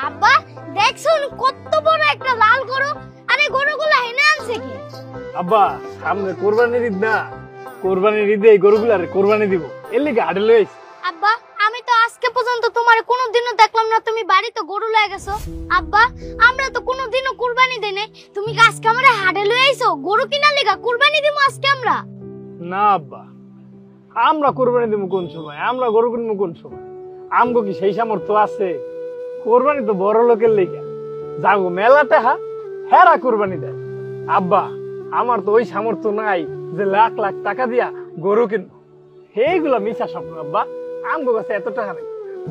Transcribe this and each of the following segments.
আব্বা দেখছো কত বড় একটা লাল গরু, আরে গরুগুলা হেনে আনছে কি? আব্বা সামনে কোরবানির ঈদ না, কোরবানির ঈদে এই গরুগুলার কোরবানি দিব, এর লিগে হাটে লইছ। আব্বা আমি তো আজকে পর্যন্ত তোমারে কোনোদিনও দেখলাম না তুমি বাড়িতে গরু লয়ে গেছো। আব্বা আমরা তো কোনোদিনও কুরবানি দেই নাই, তুমি কি আজকে আমারে হাটে লয়ে আইছো গরু কিনা লিগা? কুরবানি দিমু আজকে আমরা। না আব্বা, আমরা কোরবানি দিব কোন সময়? আমরা গরু কিনবো কোন সময়? আমগো কি সেই সামর্থ্য আছে? কোরবানি তো বড় লোকের লিগা, যাগো মেলা টাকা হেরা কোরবানি দেয়। আব্বা আমার তো ওই সামর্থ্য নাই যে লাখ লাখ টাকা দিয়া গরু কিনবো, সেইগুলা মিশা স্বপ্ন আব্বা। আমগো কাছে এত টাকা নাই,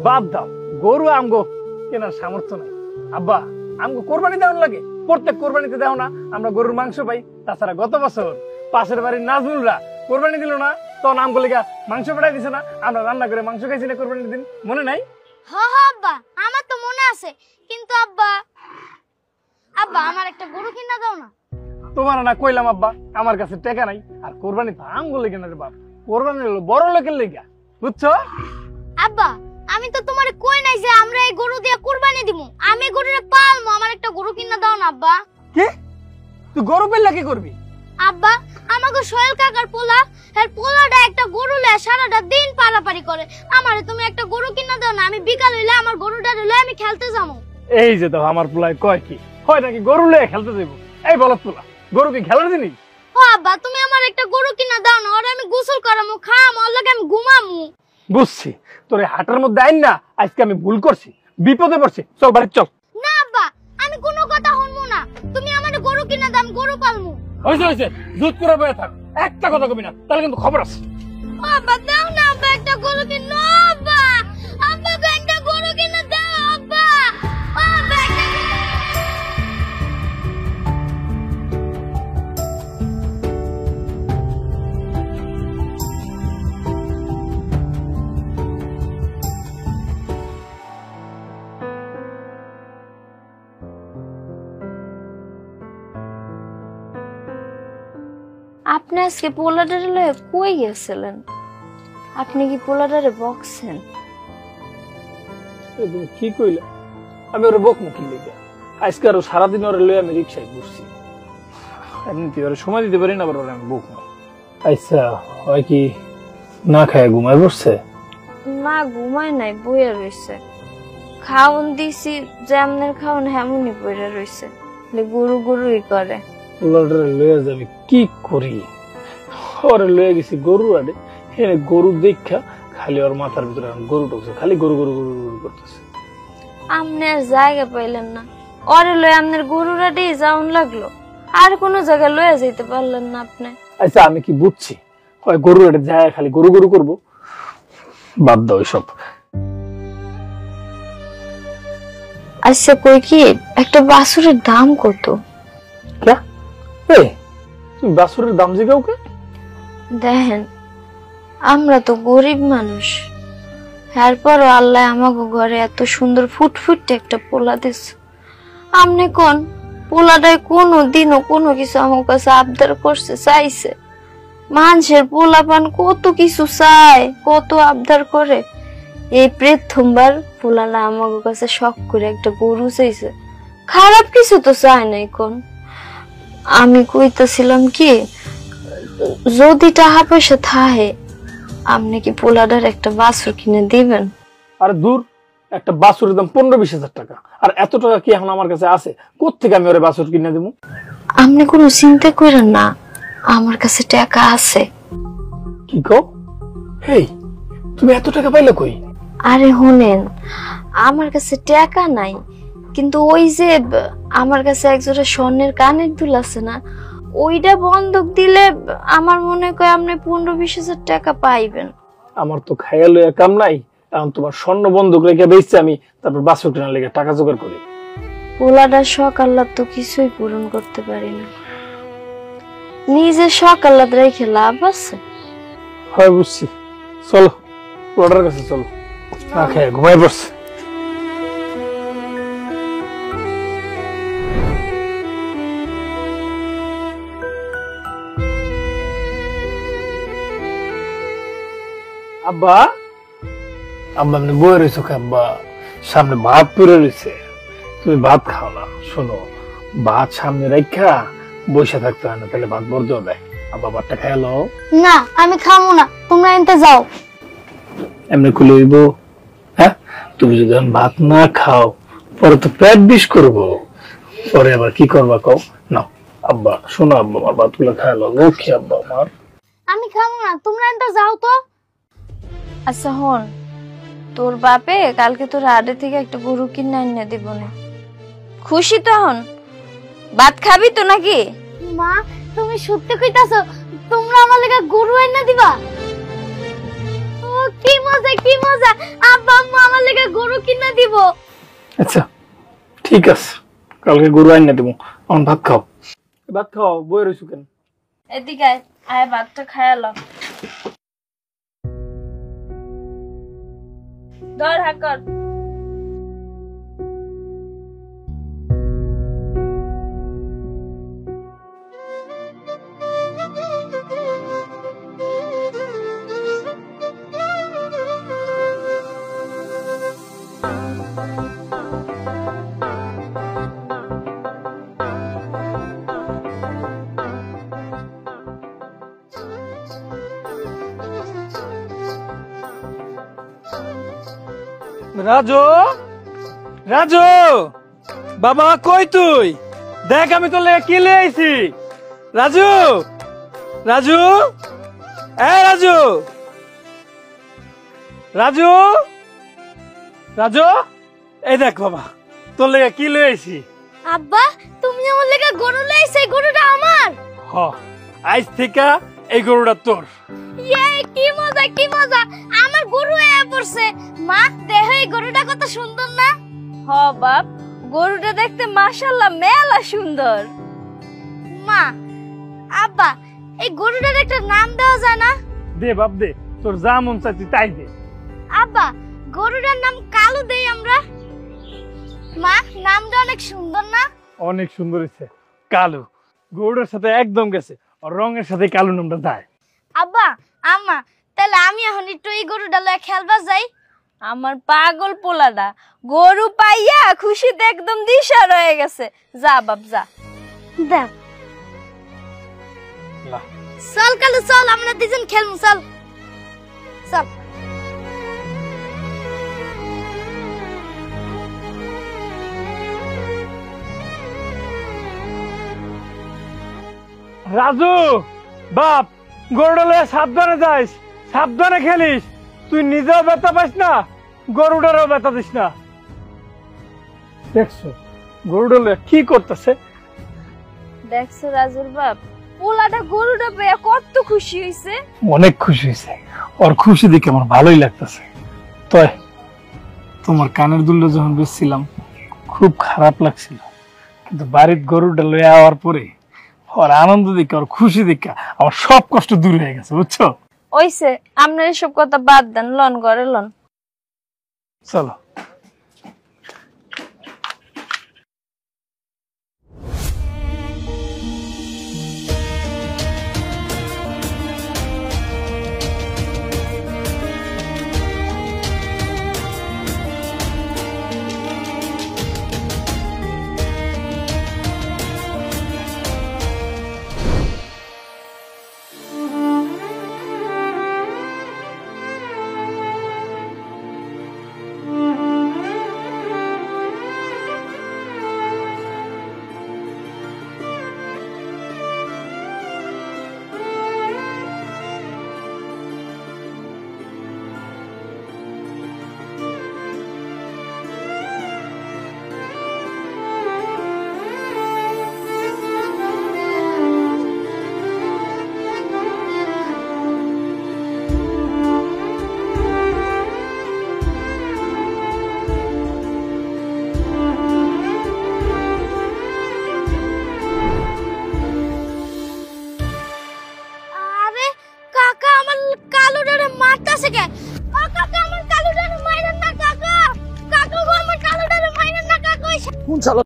বাদ দাও, গরু আমগো কেনার সামর্থ্য নাই। আব্বা আমগো কোরবানি দেওয়ার লাগে, প্রত্যেক কোরবানিতে দাও না আমরা গরুর মাংস পাই। তাছাড়া গত বছর পাশের বাড়ির নাজমুলরা কোরবানি দিল না, তখন আমগো লিগা মাংস পাঠাই দিছে না, আমরা রান্না করে মাংস খাইছি না কোরবানির দিন, মনে নাই? হ্যাঁ হ্যাঁ আব্বা আমার তো মনে আছে, কিন্তু আব্বা আব্বা আমার একটা গরু কিনা দাও না। তোমার না কইলাম আব্বা আমার কাছে টাকা নাই, আর কোরবানি তো আমগো লেগে না রে বাপ, কোরবানি হলো বড় লোকের লেগা, বুঝছো? আব্বা আমি তো তোমারে কই নাই যে আমরা এই গরু দিয়ে কুরবানি দিমু, আমি গরুরে পালমু, আমার একটা গরু কিনা দাও না আব্বা। কি তুই গরু পেলে কি করবি? আব্বা আমাকে সোহেল কাকার পোলা, এর পোলাটা একটা গরু লয়ে সারাটা দিন পারাপারি করে, আমারে তুমি একটা গরু কিনা দাও না, আমি বিকাল হইলে আমার গরুটা লয়ে আমি খেলতে যাবো। এই যে তো আমার পোলায় কয় কি হয় নাকি গরু লয়ে খেলতে যাবো? এই বলত পোলা, গরু কি খেলার জিনিস? ও আব্বা তুমি আমার একটা গরু কিনা দাও না, ওরে আমি গোসল করামু, খামু, ওর লগে আমি ঘুমামু। বুঝছি, তোর এই হাটের মধ্যে আইন না, আজকে আমি ভুল করছি, বিপদে পড়ছি, চল বাড়ি চল। না আব্বা আমি কোনো কথা শুনবো না, তুমি আমার গরু কিনা দাও, আমি গরু পালমু। হয়েছে হয়েছে, দুধ করে বয়ে থাক, একটা কথা কবি না, তাহলে কিন্তু খবর আছে। ও আব্বা দাও না আব্বা একটা গরু কিনা, আব্বা আব্বা একটা গরু কিনা দাও আব্বা, ও আব্বা একটা আপনি আজকে পোলাডারে লয়ে কই গেছিলেন? আপনি কি পোলাডারে বকছেন? তুমি কি কইলা? আমি ওরে বক মুখি লেগে আজকে আরো সারাদিন ওরে লয়ে আমি রিক্সায় ঘুরছি, এমনিতে ওরে সময় দিতে পারি না, আবার ওরে আমি বক না। আচ্ছা হয় কি না খায় ঘুমায় বসছে? না ঘুমায় নাই, বইয়া রইছে। খাওন দিছি যেমনের খাওন হেমনই বইয়া রইছে, গুরু গুরুই করে। পোলাডারে লয়ে যাবি কি করি? ওরে লয়ে গেছি গরু আড়ে, হেনে গরু দেখা খালি ওর মাথার ভিতরে গরু ঢুকছে, খালি গরু গরু গরু গরু করতেছে। আপনি আর জায়গা পাইলেন না, ওরে লয়ে আপনার গরুরাটি যাওন লাগলো, আর কোনো জায়গায় লয়ে যাইতে পারলেন না আপনি। আচ্ছা আমি কি বুঝছি হয় গরু আড়ে যায় খালি গরু গরু করবো? বাদ দাও এসব। আচ্ছা কই কি একটা বাছুরের দাম কত? কে তুমি বাছুরের দাম জিগাও কে? দেখেন আমরা তো গরিব মানুষ, এরপরও আল্লাহ আমাকে ঘরে এত সুন্দর ফুটফুটে একটা পোলা দিছে। আপনি কোন পোলাটাই কোনো দিনও কোনো কিছু আমার কাছে আবদার করছে, চাইছে? মানুষের পোলা পান কত কিছু চায়, কত আবদার করে, এই প্রথমবার পোলাটা আমার কাছে শখ করে একটা গরু চাইছে, খারাপ কিছু তো চায় নাই। কোন আমি কইতাছিলাম কি, যদি টাকা পয়সা থাকে আপনি কি পোলাডার একটা বাছুর কিনে দিবেন? আরে দূর, একটা বাছুরের দাম 15-20 হাজার টাকা, আর এত টাকা কি এখন আমার কাছে আছে? কোত্থেকে আমি ওরে বাছুর কিনে দেবো? আপনি কোনো চিন্তা করেন না, আমার কাছে টাকা আছে। কি কও? হেই তুমি এত টাকা পাইলে কই? আরে শুনেন, আমার কাছে টাকা নাই, কিন্তু ওই যে আমার কাছে একজোড়া স্বর্ণের কানের দুল আছে না, ওইটা বন্ধক দিলে আমার মনে হয় আপনি 15-20 হাজার টাকা পাইবেন। আমার তো খাইয়া লইয়া কাম নাই, এখন তোমার স্বর্ণ বন্ধক রেখে বেচছি আমি, তারপর বাছুর কেনার লেগে টাকা জোগাড় করি। পোলাটা শখ আল্লাহ তো কিছুই পূরণ করতে পারি না, নিজের শখ আল্লাহ রেখে লাভ আছে? হয় বুঝছি, চলো পোলাটার কাছে চলো, না খাইয়া ঘুমাই পড়ছে। আব্বা আব্বা আপনি বয়ে রয়েছো? আব্বা সামনে ভাত পড়ে রয়েছে, তুমি ভাত খাও না, শোনো ভাত সামনে রেখা বসে থাকতে হয় না, তাহলে ভাত বর্জ্য দেয়। আব্বা ভাতটা খেয়ে লো। না আমি খাবো না, তোমরা এনতে যাও। এমনি খুলে হইব? হ্যাঁ, তুমি যদি ভাত না খাও পরে তো পেট বিষ করবো, পরে আবার কি করবা কও না। আব্বা শোনো, আব্বা আমার ভাতগুলো খায় লো, লক্ষ্মী আব্বা আমার। আমি খাবো না, তোমরা এনতে যাও তো। আচ্ছা হন, তোর বাপে কালকে তোর আড়ে থেকে একটা গরু কিনে এনে দিব না, খুশি তো হন? ভাত খাবি তো নাকি? মা তুমি সত্যি কইতাছো তোমরা আমার লাগা গরু এনে দিবা? ও কি মজা কি মজা, আব্বা আম্মা আমার লাগা গরু কিনে দিব। আচ্ছা ঠিক আছে, কালকে গরু এনে দিব। এখন ভাত খাও। ভাত খাও, বই রইছো কেন? এদিকে আয় ভাতটা খায়ালো। ধর হাকর। রাজু, রাজু বাবা কই তুই? দেখ আমি তোর লেগে কি লিয়ে আইছি। রাজু, রাজু, এ রাজু, রাজু, রাজু, এই দেখ বাবা তোর লেগে কি লিয়ে আইছি। আব্বা তুমি আমার লাগা গরু লইছে, গরুটা আমার। হ, আজ থেকে এই গরুটা তোর। ইয়ে কি মজা কি মজা, আমার গরু এ পড়ছে। মা দেখ এই গরুটা কত সুন্দর না? হ বাপ, গরুটা দেখতে মাশাআল্লাহ মেলা সুন্দর। মা আব্বা এই গরুটার একটা নাম দেওয়া যায় না? দে বাপ দে, তোর যা মন চাই তুই তাই দে। আব্বা গরুটার নাম কালু দেই আমরা। মা নামটা অনেক সুন্দর না? অনেক সুন্দর হয়েছে, কালো। গরুটার সাথে একদম গেছে, আর রঙের সাথে কালো নামটা দেয়। আব্বা আম্মা তাহলে আমি এখন একটু এই গরুটা লয়ে খেলবা যাই। আমার পাগল পোলাটা গরু পাইয়া খুশিতে একদম দিশা রয়ে গেছে। যা বাপ যা। দেখ চল কালু চল, আমরা দুজন খেলবো, চল চল। রাজু বাপ, গরুটা লয়ে সাবধানে যাইস, সাবধানে খেলিস। তুই নিজেও ব্যথা পাইস না, গরুটারও ব্যথা দিস না। দেখছো গরুটা লয়ে কি করতেছে? দেখছো রাজুর বাপ, পোলাটা গরুটা পেয়ে কত খুশি হইছে। অনেক খুশি হয়েছে, ওর খুশি দেখে আমার ভালোই লাগতেছে। তয় তোমার কানের দুলটা যখন বেচছিলাম খুব খারাপ লাগছিল, কিন্তু বাড়ির গরুটা লয়ে আওয়ার পরে ওর আনন্দ দেখে, ওর খুশি দেখে আমার সব কষ্ট দূর হয়ে গেছে, বুঝছো? ওইছে আপনার এসব কথা বাদ দেন, লন ঘরে লন। চলো। কালুটারে মাইরেন না কাকা, কাকা গো আমার কালুটারে মাইরেন না কাকা। চলো।